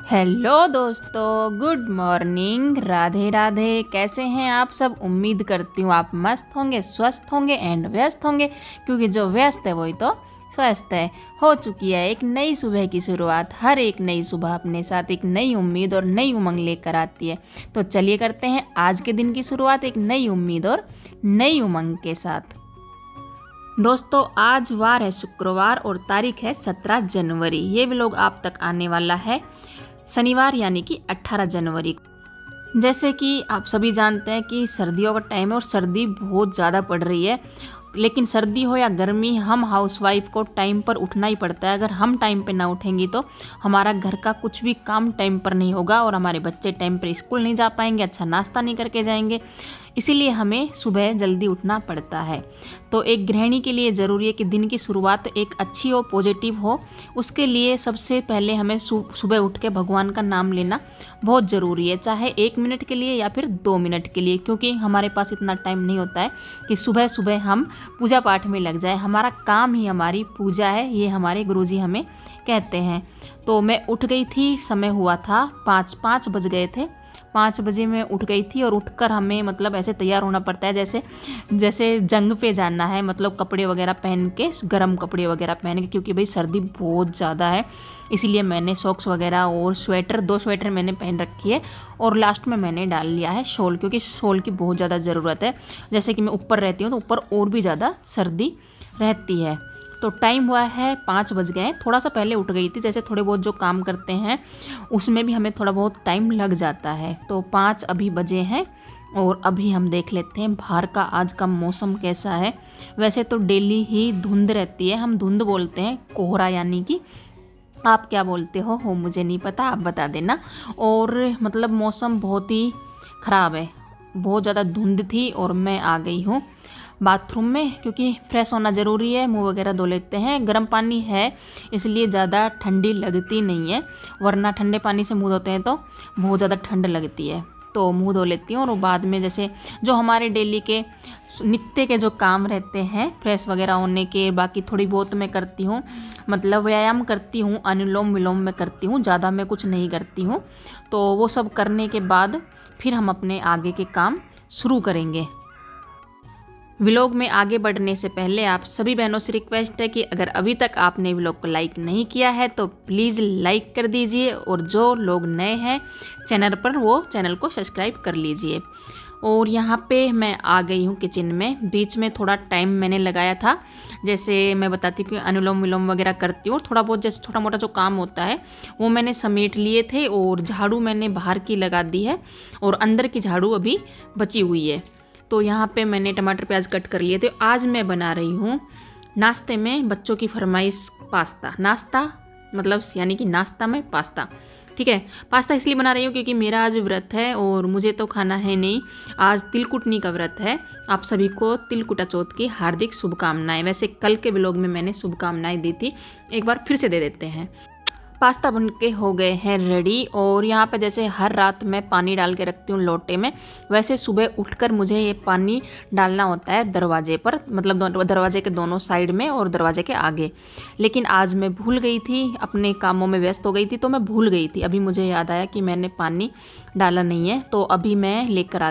Hello दोस्तों, good morning, Radhe Radhe. कैसे हैं आप सब? उम्मीद करती हूँ आप मस्त होंगे, स्वस्थ होंगे एंड व्यस्त होंगे, क्योंकि जो व्यस्त है वही तो स्वस्थ है। हो चुकी है एक नई सुबह की शुरुआत। हर एक नई सुबह अपने साथ एक नई उम्मीद और नई उमंग लेकर आती है। तो चलिए करते हैं आज के दिन की शुरुआत एक नई उम्मीद और नई उमंग के साथ। दोस्तों, आज वार है शुक्रवार और तारीख है 17 जनवरी। ये व्लॉग आप तक आने वाला है शनिवार यानी कि 18 जनवरी को। जैसे कि आप सभी जानते हैं कि सर्दियों का टाइम है और सर्दी बहुत ज़्यादा पड़ रही है। लेकिन सर्दी हो या गर्मी, हम हाउसवाइफ को टाइम पर उठना ही पड़ता है। अगर हम टाइम पे ना उठेंगी तो हमारा घर का कुछ भी काम टाइम पर नहीं होगा और हमारे बच्चे टाइम पर स्कूल नहीं जा पाएंगे, अच्छा नाश्ता नहीं करके जाएंगे। इसीलिए हमें सुबह जल्दी उठना पड़ता है। तो एक गृहिणी के लिए ज़रूरी है कि दिन की शुरुआत एक अच्छी और पॉजिटिव हो। उसके लिए सबसे पहले हमें सुबह उठ के भगवान का नाम लेना बहुत ज़रूरी है, चाहे 1 मिनट के लिए या फिर 2 मिनट के लिए, क्योंकि हमारे पास इतना टाइम नहीं होता है कि सुबह सुबह हम पूजा पाठ में लग जाए। हमारा काम ही हमारी पूजा है, ये हमारे गुरुजी हमें कहते हैं। तो मैं उठ गई थी, समय हुआ था 5 बज गए थे। 5 बजे मैं उठ गई थी और उठकर हमें मतलब ऐसे तैयार होना पड़ता है जैसे जंग पे जाना है। मतलब कपड़े वगैरह पहन के, गर्म कपड़े वगैरह पहन के, क्योंकि भाई सर्दी बहुत ज़्यादा है। इसीलिए मैंने सॉक्स वगैरह और स्वेटर, 2 स्वेटर मैंने पहन रखी है और लास्ट में मैंने डाल लिया है शॉल, क्योंकि शॉल की बहुत ज़्यादा ज़रूरत है। जैसे कि मैं ऊपर रहती हूँ तो ऊपर और भी ज़्यादा सर्दी रहती है। तो टाइम हुआ है 5 बज गए। थोड़ा सा पहले उठ गई थी, जैसे थोड़े बहुत जो काम करते हैं उसमें भी हमें थोड़ा बहुत टाइम लग जाता है। तो 5 अभी बजे हैं और अभी हम देख लेते हैं बाहर का आज का मौसम कैसा है। वैसे तो डेली ही धुंध रहती है, हम धुंध बोलते हैं, कोहरा यानी कि। आप क्या बोलते हो मुझे नहीं पता, आप बता देना। और मतलब मौसम बहुत ही ख़राब है, बहुत ज़्यादा धुंध थी और मैं आ गई हूँ बाथरूम में, क्योंकि फ्रेश होना ज़रूरी है। मुंह वगैरह धो लेते हैं, गर्म पानी है इसलिए ज़्यादा ठंडी लगती नहीं है, वरना ठंडे पानी से मुंह धोते हैं तो बहुत ज़्यादा ठंड लगती है। तो मुंह धो लेती हूँ और बाद में जैसे जो हमारे डेली के नित्य के जो काम रहते हैं फ्रेश वगैरह होने के, बाकी थोड़ी बहुत मैं करती हूँ, मतलब व्यायाम करती हूँ, अनुलोम विलोम में करती हूँ, ज़्यादा मैं कुछ नहीं करती हूँ। तो वो सब करने के बाद फिर हम अपने आगे के काम शुरू करेंगे। व्लॉग में आगे बढ़ने से पहले आप सभी बहनों से रिक्वेस्ट है कि अगर अभी तक आपने व्लॉग को लाइक नहीं किया है तो प्लीज़ लाइक कर दीजिए, और जो लोग नए हैं चैनल पर वो चैनल को सब्सक्राइब कर लीजिए। और यहाँ पे मैं आ गई हूँ किचन में। बीच में थोड़ा टाइम मैंने लगाया था, जैसे मैं बताती हूँ कि अनुलोम विलोम वगैरह करती हूँ, थोड़ा बहुत जैसे छोटा मोटा जो काम होता है वो मैंने समेट लिए थे। और झाड़ू मैंने बाहर की लगा दी है और अंदर की झाड़ू अभी बची हुई है। तो यहाँ पे मैंने टमाटर प्याज कट कर लिए थे। आज मैं बना रही हूँ नाश्ते में बच्चों की फरमाइश पास्ता। नाश्ता मतलब यानी कि नाश्ता में पास्ता, ठीक है। पास्ता इसलिए बना रही हूँ क्योंकि मेरा आज व्रत है और मुझे तो खाना है नहीं। आज तिलकुटनी का व्रत है। आप सभी को तिलकुटा चौथ की हार्दिक शुभकामनाएं। वैसे कल के व्लॉग में मैंने शुभकामनाएं दी थी, एक बार फिर से दे देते हैं। पास्ता बनके हो गए हैं रेडी। और यहाँ पे जैसे हर रात मैं पानी डाल के रखती हूँ लोटे में, वैसे सुबह उठकर मुझे ये पानी डालना होता है दरवाजे पर, मतलब दरवाजे के दोनों साइड में और दरवाजे के आगे। लेकिन आज मैं भूल गई थी, अपने कामों में व्यस्त हो गई थी, तो मैं भूल गई थी। अभी मुझे याद आया कि मैंने पानी डाला नहीं है, तो अभी मैं लेकर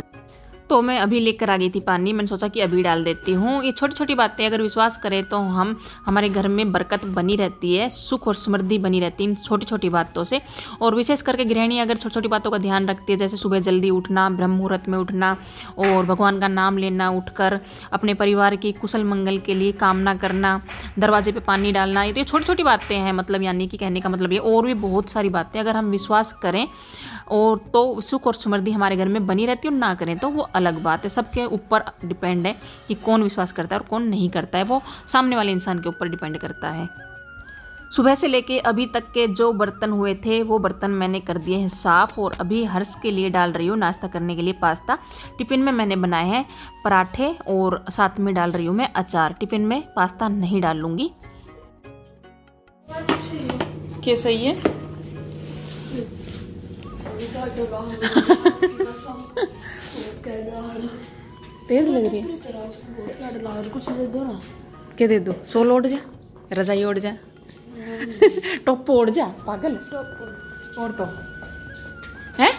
आ गई थी पानी। मैंने सोचा कि अभी डाल देती हूँ। ये छोटी छोटी बातें अगर विश्वास करें तो हमारे घर में बरकत बनी रहती है, सुख और समृद्धि बनी रहती है इन छोटी छोटी बातों से। और विशेष करके गृहिणी अगर छोटी छोटी बातों का ध्यान रखती है, जैसे सुबह जल्दी उठना, ब्रह्म मुहूर्त में उठना और भगवान का नाम लेना, उठकर अपने परिवार की कुशल मंगल के लिए कामना करना, दरवाजे पर पानी डालना, ये तो छोटी छोटी बातें हैं। मतलब यानी कि कहने का मतलब ये और भी बहुत सारी बातें अगर हम विश्वास करें और तो सुख और समृद्धि हमारे घर में बनी रहती है, और ना करें तो वो अलग बात है। सबके ऊपर डिपेंड है कि कौन विश्वास करता है और कौन नहीं करता है, वो सामने वाले इंसान के ऊपर डिपेंड करता है। सुबह से लेके अभी तक के जो बर्तन हुए थे वो बर्तन मैंने कर दिए हैं साफ़। और अभी हर्ष के लिए डाल रही हूँ नाश्ता करने के लिए पास्ता। टिफ़िन में मैंने बनाए हैं पराठे और साथ में डाल रही हूँ मैं अचार। टिफ़िन में पास्ता नहीं डालूँगी। क्या सही है? तेज लग रही है। कुछ दे दो ना। क्या दे दो? सोल ओढ़ जा, रजाई ओढ़ जा, टोपो ओढ़ जा, पागल। और तो है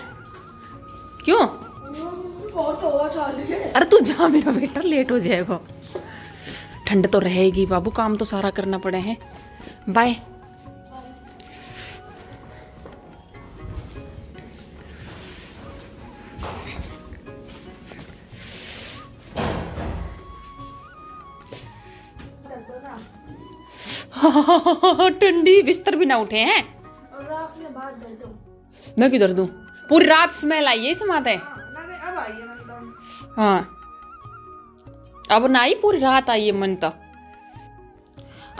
क्यों? और तो और चालू है। अरे तू जा मेरा बेटा, लेट हो जाएगा। ठंड तो रहेगी बाबू, काम तो सारा करना पड़े हैं। बाय। ठंडी, बिस्तर भी ना उठे हैं। और आपने बात कर दो। मैं किधर दूं? पूरी रात स्मेल आई है इस माते। अब आई है मतलब। हाँ अब ना आई, पूरी रात आई है मन तो।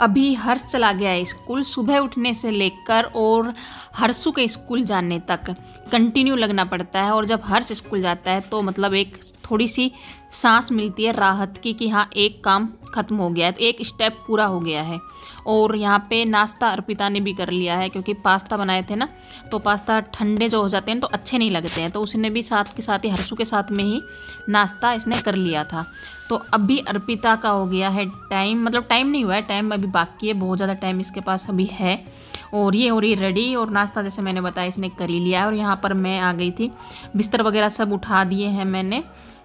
अभी हर्ष चला गया है स्कूल। सुबह उठने से लेकर और हर्षु के स्कूल जाने तक कंटिन्यू लगना पड़ता है। और जब हर्ष स्कूल जाता है तो मतलब एक थोड़ी सी सांस मिलती है राहत की कि हाँ एक काम खत्म हो गया है, तो एक स्टेप पूरा हो गया है। और यहाँ पे नाश्ता अर्पिता ने भी कर लिया है, क्योंकि पास्ता बनाए थे ना, तो पास्ता ठंडे जो हो जाते हैं तो अच्छे नहीं लगते हैं, तो उसने भी साथ के साथ ही हर्षु के साथ में ही नाश्ता इसने कर लिया था। तो अभी अर्पिता का हो गया है टाइम, मतलब टाइम नहीं हुआ है, टाइम अभी बाकी है, बहुत ज़्यादा टाइम इसके पास अभी है। और ये हो रही रेडी, और नाश्ता जैसे मैंने बताया इसने कर ही लिया है। और यहाँ पर मैं आ गई थी, बिस्तर वगैरह सब उठा दिए हैं मैंने।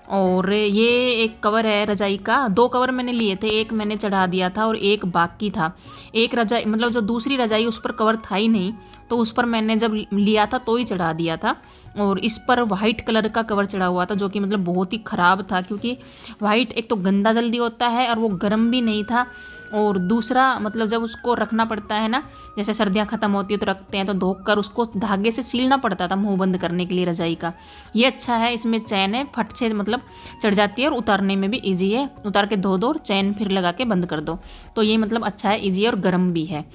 और ये एक कवर है रजाई का, 2 कवर मैंने लिए थे, एक मैंने चढ़ा दिया था और एक बाकी था। एक रजाई मतलब जो दूसरी रजाई उस पर कवर था ही नहीं, तो उस पर मैंने जब लिया था तो ही चढ़ा दिया था। और इस पर वाइट कलर का कवर चढ़ा हुआ था, जो कि मतलब बहुत ही ख़राब था, क्योंकि वाइट एक तो गंदा जल्दी होता है और वो गर्म भी नहीं था। और दूसरा मतलब जब उसको रखना पड़ता है ना, जैसे सर्दियाँ ख़त्म होती है तो रखते हैं, तो धोकर उसको धागे से सीलना पड़ता था मुंह बंद करने के लिए रजाई का। ये अच्छा है, इसमें चैन है, फट से मतलब चढ़ जाती है और उतारने में भी ईजी है। उतार के धो दो और चैन फिर लगा के बंद कर दो, तो ये मतलब अच्छा है, ईजी और गर्म भी है।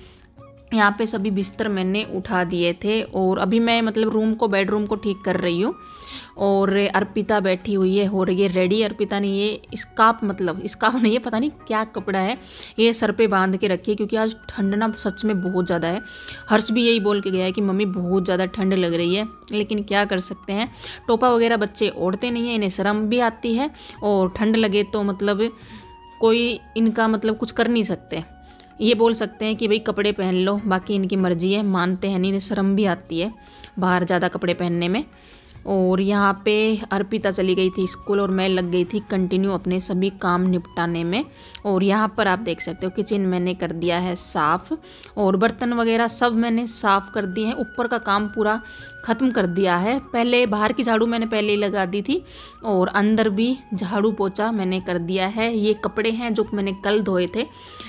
यहाँ पे सभी बिस्तर मैंने उठा दिए थे और अभी मैं मतलब रूम को, बेडरूम को ठीक कर रही हूँ। और अर्पिता बैठी हुई है, हो रही है रेडी। अर्पिता ने ये स्कार्फ, मतलब स्कार्फ नहीं है, पता नहीं क्या कपड़ा है, ये सर पे बांध के रखी है, क्योंकि आज ठंड ना सच में बहुत ज़्यादा है। हर्ष भी यही बोल के गया है कि मम्मी बहुत ज़्यादा ठंड लग रही है, लेकिन क्या कर सकते हैं, टोपा वगैरह बच्चे ओढ़ते नहीं हैं, इन्हें शर्म भी आती है, और ठंड लगे तो मतलब कोई इनका मतलब कुछ कर नहीं सकते। ये बोल सकते हैं कि भाई कपड़े पहन लो, बाकी इनकी मर्जी है, मानते हैं नहीं, शर्म भी आती है बाहर ज़्यादा कपड़े पहनने में। और यहाँ पे अर्पिता चली गई थी स्कूल और मैं लग गई थी कंटिन्यू अपने सभी काम निपटाने में। और यहाँ पर आप देख सकते हो किचन मैंने कर दिया है साफ़, और बर्तन वगैरह सब मैंने साफ़ कर दिए हैं। ऊपर का काम पूरा ख़त्म कर दिया है। पहले बाहर की झाड़ू मैंने पहले ही लगा दी थी, और अंदर भी झाड़ू पोछा मैंने कर दिया है। ये कपड़े हैं जो मैंने कल धोए थे,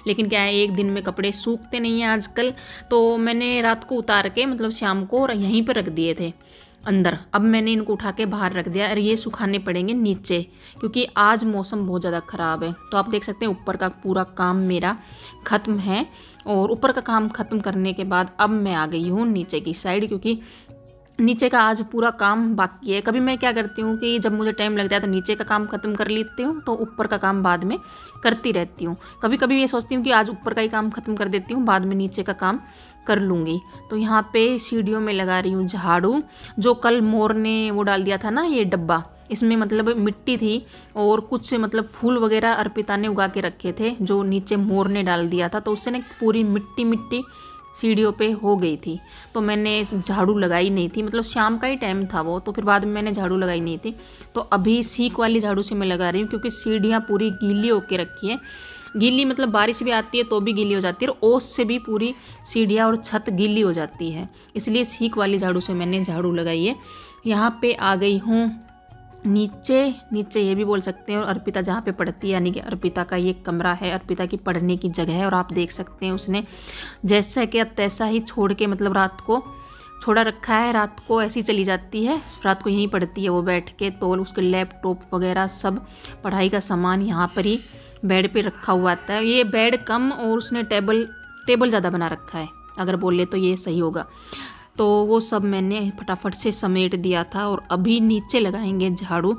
लेकिन क्या है एक दिन में कपड़े सूखते नहीं हैं आजकल, तो मैंने रात को उतार के मतलब शाम को और यहीं पर रख दिए थे अंदर। अब मैंने इनको उठा के बाहर रख दिया और ये सुखाने पड़ेंगे नीचे, क्योंकि आज मौसम बहुत ज़्यादा ख़राब है। तो आप देख सकते हैं ऊपर का पूरा काम मेरा ख़त्म है। और ऊपर का काम ख़त्म करने के बाद अब मैं आ गई हूँ नीचे की साइड, क्योंकि नीचे का आज पूरा काम बाकी है। कभी मैं क्या करती हूँ कि जब मुझे टाइम लगता है तो नीचे का काम ख़त्म कर लेती हूँ, तो ऊपर का काम बाद में करती रहती हूँ। कभी कभी ये सोचती हूँ कि आज ऊपर का ही काम ख़त्म कर देती हूँ, बाद में नीचे का काम कर लूँगी। तो यहाँ पे सीढ़ियों में लगा रही हूँ झाड़ू। जो कल मोर ने वो डाल दिया था ना ये डब्बा, इसमें मतलब मिट्टी थी और कुछ मतलब फूल वगैरह अर्पिता ने उगा के रखे थे, जो नीचे मोर ने डाल दिया था, तो उससे ना पूरी मिट्टी मिट्टी सीढ़ियों पे हो गई थी। तो मैंने झाड़ू लगाई नहीं थी, मतलब शाम का ही टाइम था वो, तो फिर बाद में मैंने झाड़ू लगाई नहीं थी। तो अभी सीक वाली झाड़ू से मैं लगा रही हूँ, क्योंकि सीढ़ियाँ पूरी गीली होके रखी है। गीली मतलब बारिश भी आती है तो भी गीली हो जाती है, और ओस से भी पूरी सीढ़ियाँ और छत गीली हो जाती है, इसलिए सीक वाली झाड़ू से मैंने झाड़ू लगाई है। यहाँ पे आ गई हूँ नीचे, नीचे ये भी बोल सकते हैं, और अर्पिता जहाँ पे पढ़ती है, यानी कि अर्पिता का ये कमरा है, अर्पिता की पढ़ने की जगह है। और आप देख सकते हैं उसने जैसा कि तैसा ही छोड़ के मतलब रात को छोड़ा रखा है, रात को ऐसी चली जाती है, रात को यहीं पढ़ती है वो बैठ के। तो उसके लैपटॉप वगैरह सब पढ़ाई का सामान यहाँ पर ही बेड पे रखा हुआ आता है। ये बेड कम और उसने टेबल ज़्यादा बना रखा है, अगर बोले तो ये सही होगा। तो वो सब मैंने फटाफट से समेट दिया था, और अभी नीचे लगाएंगे झाड़ू।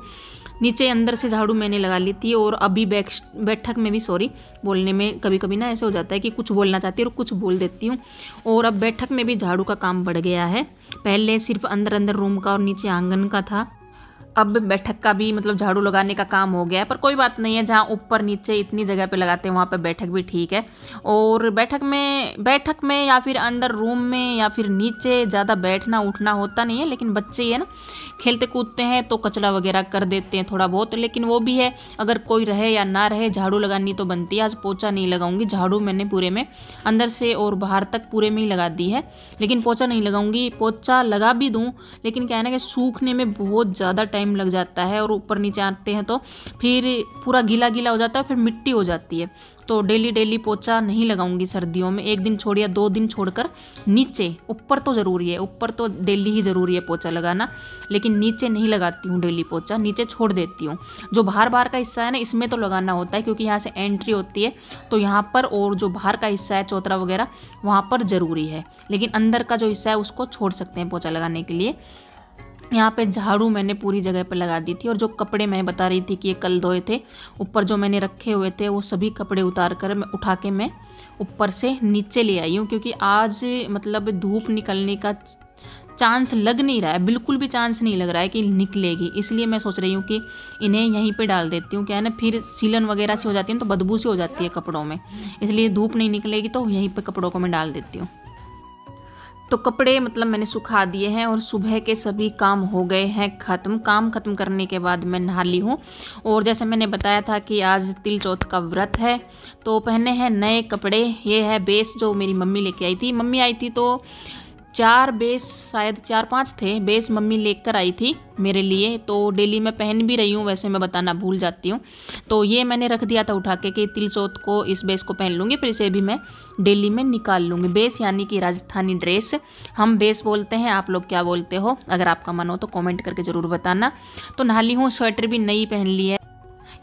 नीचे अंदर से झाड़ू मैंने लगा ली थी, और अभी बैठक में भी, सॉरी बोलने में कभी कभी ना ऐसे हो जाता है कि कुछ बोलना चाहती हूँ और कुछ बोल देती हूँ। और अब बैठक में भी झाड़ू का काम बढ़ गया है। पहले सिर्फ अंदर अंदर रूम का और नीचे आंगन का था, अब बैठक का भी मतलब झाड़ू लगाने का काम हो गया है, पर कोई बात नहीं है, जहाँ ऊपर नीचे इतनी जगह पे लगाते हैं वहाँ पे बैठक भी ठीक है। और बैठक में या फिर अंदर रूम में या फिर नीचे ज़्यादा बैठना उठना होता नहीं है, लेकिन बच्चे ही है ना, खेलते कूदते हैं तो कचरा वगैरह कर देते हैं थोड़ा बहुत, लेकिन वो भी है, अगर कोई रहे या ना रहे झाड़ू लगानी तो बनती है। आज पोछा नहीं लगाऊंगी, झाड़ू मैंने पूरे में अंदर से और बाहर तक पूरे में ही लगा दी है, लेकिन पोछा नहीं लगाऊंगी। पोछा लगा भी दूँ लेकिन क्या है ना कि सूखने में बहुत ज़्यादा टाइम लग जाता है, और ऊपर नीचे आते हैं तो फिर पूरा गीला गीला हो जाता है, फिर मिट्टी हो जाती है। तो डेली पोछा नहीं लगाऊंगी सर्दियों में, एक दिन छोड़ या 2 दिन छोड़कर नीचे। ऊपर तो ज़रूरी है, ऊपर तो डेली ही ज़रूरी है पोछा लगाना, लेकिन नीचे नहीं लगाती हूँ डेली पोछा, नीचे छोड़ देती हूँ। जो बाहर का हिस्सा है ना, इसमें तो लगाना होता है क्योंकि यहाँ से एंट्री होती है, तो यहाँ पर, और जो बाहर का हिस्सा है चौतरा वगैरह वहाँ पर ज़रूरी है, लेकिन अंदर का जो हिस्सा है उसको छोड़ सकते हैं पोछा लगाने के लिए। यहाँ पे झाड़ू मैंने पूरी जगह पर लगा दी थी, और जो कपड़े मैं बता रही थी कि ये कल धोए थे, ऊपर जो मैंने रखे हुए थे वो सभी कपड़े उतार कर मैं उठा के मैं ऊपर से नीचे ले आई हूँ, क्योंकि आज मतलब धूप निकलने का चांस लग नहीं रहा है, बिल्कुल भी चांस नहीं लग रहा है कि निकलेगी। इसलिए मैं सोच रही हूँ कि इन्हें यहीं पे डाल देती हूँ, क्या है ना, फिर सीलन वगैरह से हो जाती है तो बदबू से हो जाती है कपड़ों में, इसलिए धूप नहीं निकलेगी तो यहीं पे कपड़ों को मैं डाल देती हूँ। तो कपड़े मतलब मैंने सुखा दिए हैं, और सुबह के सभी काम हो गए हैं ख़त्म। काम ख़त्म करने के बाद मैं नहा ली हूँ, और जैसे मैंने बताया था कि आज तिल चौथ का व्रत है, तो पहने हैं नए कपड़े। ये है बेस जो मेरी मम्मी लेके आई थी। मम्मी आई थी तो 4 बेस, शायद 4-5 थे बेस मम्मी लेकर आई थी मेरे लिए, तो डेली मैं पहन भी रही हूँ, वैसे मैं बताना भूल जाती हूँ। तो ये मैंने रख दिया था उठा के कि तिल चौथ को इस बेस को पहन लूँगी, फिर इसे भी मैं डेली में निकाल लूँगी। बेस यानी कि राजस्थानी ड्रेस, हम बेस बोलते हैं, आप लोग क्या बोलते हो? अगर आपका मन हो तो कमेंट करके ज़रूर बताना। तो नहा ली हूँ, स्वेटर भी नई पहन ली है,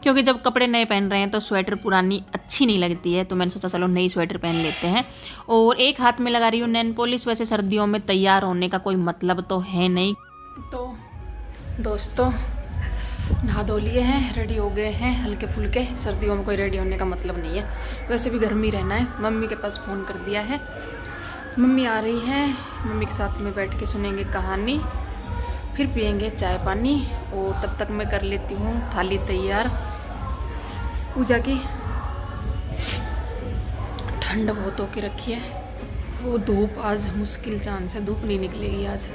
क्योंकि जब कपड़े नए पहन रहे हैं तो स्वेटर पुरानी अच्छी नहीं लगती है, तो मैंने सोचा चलो नई स्वेटर पहन लेते हैं। और एक हाथ में लगा रही हूँ नेल पॉलिश। वैसे सर्दियों में तैयार होने का कोई मतलब तो है नहीं। तो दोस्तों नहा धो लिए हैं, रेडी हो गए हैं हल्के फुल्के। सर्दियों में कोई रेडी होने का मतलब नहीं है, वैसे भी घर में रहना है। मम्मी के पास फ़ोन कर दिया है, मम्मी आ रही हैं, मम्मी के साथ में बैठ के सुनेंगे कहानी, फिर पियेंगे चाय पानी, और तब तक मैं कर लेती हूँ थाली तैयार पूजा की। ठंड बहुत होके रखी है, वो धूप आज मुश्किल चांस है, धूप नहीं निकलेगी आज।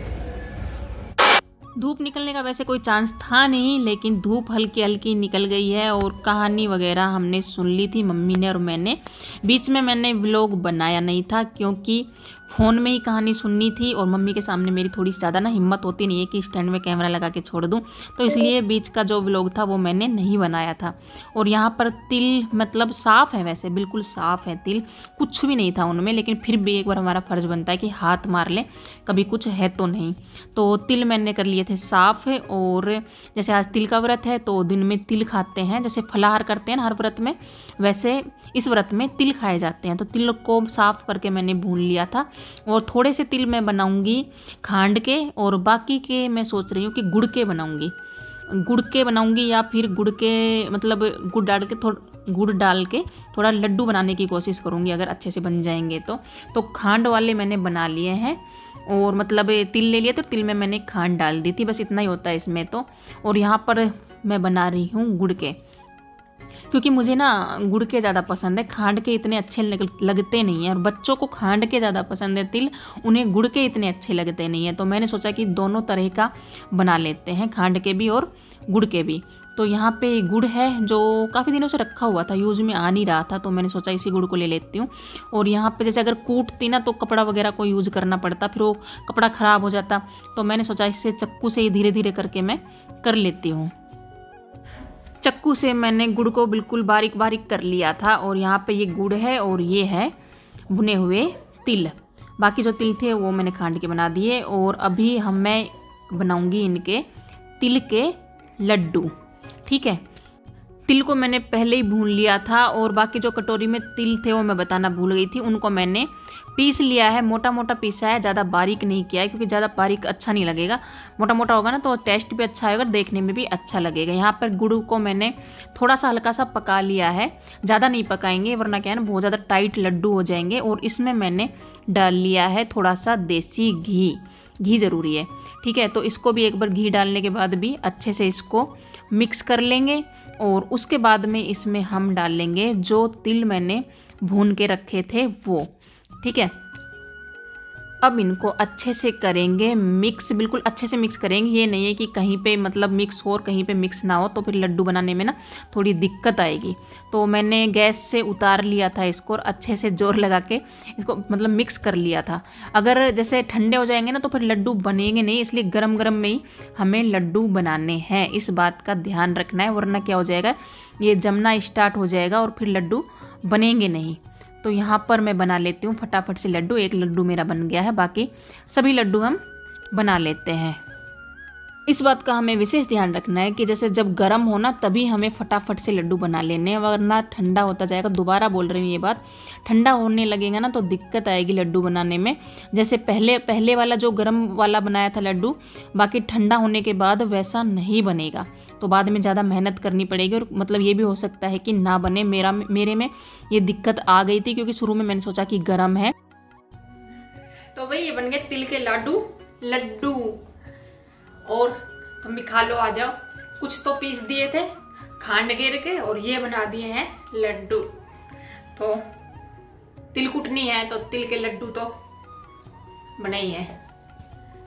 धूप निकलने का वैसे कोई चांस था नहीं, लेकिन धूप हल्की हल्की निकल गई है। और कहानी वगैरह हमने सुन ली थी मम्मी ने और मैंने। बीच में मैंने व्लॉग बनाया नहीं था, क्योंकि फ़ोन में ही कहानी सुननी थी, और मम्मी के सामने मेरी थोड़ी सी ज़्यादा ना हिम्मत होती नहीं है कि स्टैंड में कैमरा लगा के छोड़ दूँ, तो इसलिए बीच का जो व्लॉग था वो मैंने नहीं बनाया था। और यहाँ पर तिल मतलब साफ़ है, वैसे बिल्कुल साफ़ है तिल, कुछ भी नहीं था उनमें, लेकिन फिर भी एक बार हमारा फ़र्ज़ बनता है कि हाथ मार लें कभी कुछ है तो नहीं। तो तिल मैंने कर लिए थे साफ़। और जैसे आज तिल का व्रत है तो दिन में तिल खाते हैं, जैसे फलाहार करते हैं ना हर व्रत में, वैसे इस व्रत में तिल खाए जाते हैं। तो तिल को साफ़ करके मैंने भून लिया था, और थोड़े से तिल मैं बनाऊंगी खांड के, और बाकी के मैं सोच रही हूँ कि गुड़ के बनाऊंगी, या फिर गुड़ के मतलब गुड़ डाल के थोड़ा लड्डू बनाने की कोशिश करूँगी, अगर अच्छे से बन जाएंगे तो खांड वाले मैंने बना लिए हैं, और मतलब तिल ले लिया तो तिल में मैंने खांड डाल दी थी, बस इतना ही होता है इसमें तो। और यहाँ पर मैं बना रही हूँ गुड़ के, क्योंकि मुझे ना गुड़ के ज़्यादा पसंद है, खांड के इतने अच्छे लगते नहीं हैं। और बच्चों को खांड के ज़्यादा पसंद है तिल, उन्हें गुड़ के इतने अच्छे लगते नहीं हैं। तो मैंने सोचा कि दोनों तरह का बना लेते हैं, खांड के भी और गुड़ के भी। तो यहाँ पे गुड़ है जो काफ़ी दिनों से रखा हुआ था, यूज़ में आ नहीं रहा था, तो मैंने सोचा इसी गुड़ को ले लेती हूँ। और यहाँ पे जैसे अगर कूटती ना तो कपड़ा वगैरह को यूज़ करना पड़ता, फिर वो कपड़ा ख़राब हो जाता, तो मैंने सोचा इससे चक्कू से ही धीरे धीरे करके मैं कर लेती हूँ। चक्कू से मैंने गुड़ को बिल्कुल बारीक बारीक कर लिया था। और यहाँ पे ये गुड़ है और ये है भुने हुए तिल, बाकी जो तिल थे वो मैंने खांड के बना दिए। और अभी मैं बनाऊंगी इनके तिल के लड्डू, ठीक है। तिल को मैंने पहले ही भून लिया था, और बाकी जो कटोरी में तिल थे वो मैं बताना भूल गई थी, उनको मैंने पीस लिया है, मोटा मोटा पीसा है, ज़्यादा बारीक नहीं किया है, क्योंकि ज़्यादा बारीक अच्छा नहीं लगेगा, मोटा मोटा होगा ना तो टेस्ट भी अच्छा आएगा, देखने में भी अच्छा लगेगा। यहाँ पर गुड़ को मैंने थोड़ा सा हल्का सा पका लिया है, ज़्यादा नहीं पकाएंगे वरना क्या है ना बहुत ज़्यादा टाइट लड्डू हो जाएंगे। और इसमें मैंने डाल लिया है थोड़ा सा देसी घी, घी ज़रूरी है। ठीक है, तो इसको भी एक बार घी डालने के बाद भी अच्छे से इसको मिक्स कर लेंगे। और उसके बाद में इसमें हम डाल लेंगे जो तिल मैंने भून के रखे थे वो। ठीक है, अब इनको अच्छे से करेंगे मिक्स, बिल्कुल अच्छे से मिक्स करेंगे। ये नहीं है कि कहीं पे मतलब मिक्स हो और कहीं पे मिक्स ना हो, तो फिर लड्डू बनाने में ना थोड़ी दिक्कत आएगी। तो मैंने गैस से उतार लिया था इसको और अच्छे से जोर लगा के इसको मतलब मिक्स कर लिया था। अगर जैसे ठंडे हो जाएंगे ना तो फिर लड्डू बनेंगे नहीं, इसलिए गरम गरम में ही हमें लड्डू बनाने हैं। इस बात का ध्यान रखना है, वरना क्या हो जाएगा, ये जमना स्टार्ट हो जाएगा और फिर लड्डू बनेंगे नहीं। तो यहाँ पर मैं बना लेती हूँ फटाफट से लड्डू। एक लड्डू मेरा बन गया है, बाकी सभी लड्डू हम बना लेते हैं। इस बात का हमें विशेष ध्यान रखना है कि जैसे जब गर्म हो ना तभी हमें फटाफट से लड्डू बना लेने हैं, वरना ठंडा होता जाएगा। दोबारा बोल रही हूँ ये बात, ठंडा होने लगेगा ना तो दिक्कत आएगी लड्डू बनाने में। जैसे पहले वाला जो गर्म वाला बनाया था लड्डू, बाकी ठंडा होने के बाद वैसा नहीं बनेगा, तो बाद में ज़्यादा मेहनत करनी पड़ेगी और मतलब ये भी हो सकता है कि ना बने। मेरे में ये दिक्कत आ गई थी क्योंकि शुरू में मैंने सोचा कि गर्म है। तो भाई ये बन गए तिल के लड्डू और तुम भी खा लो, आ जाओ। कुछ तो पीस दिए थे खांड गिर के और ये बना दिए हैं लड्डू। तो तिल कुटनी है तो तिल के लड्डू तो बने ही है।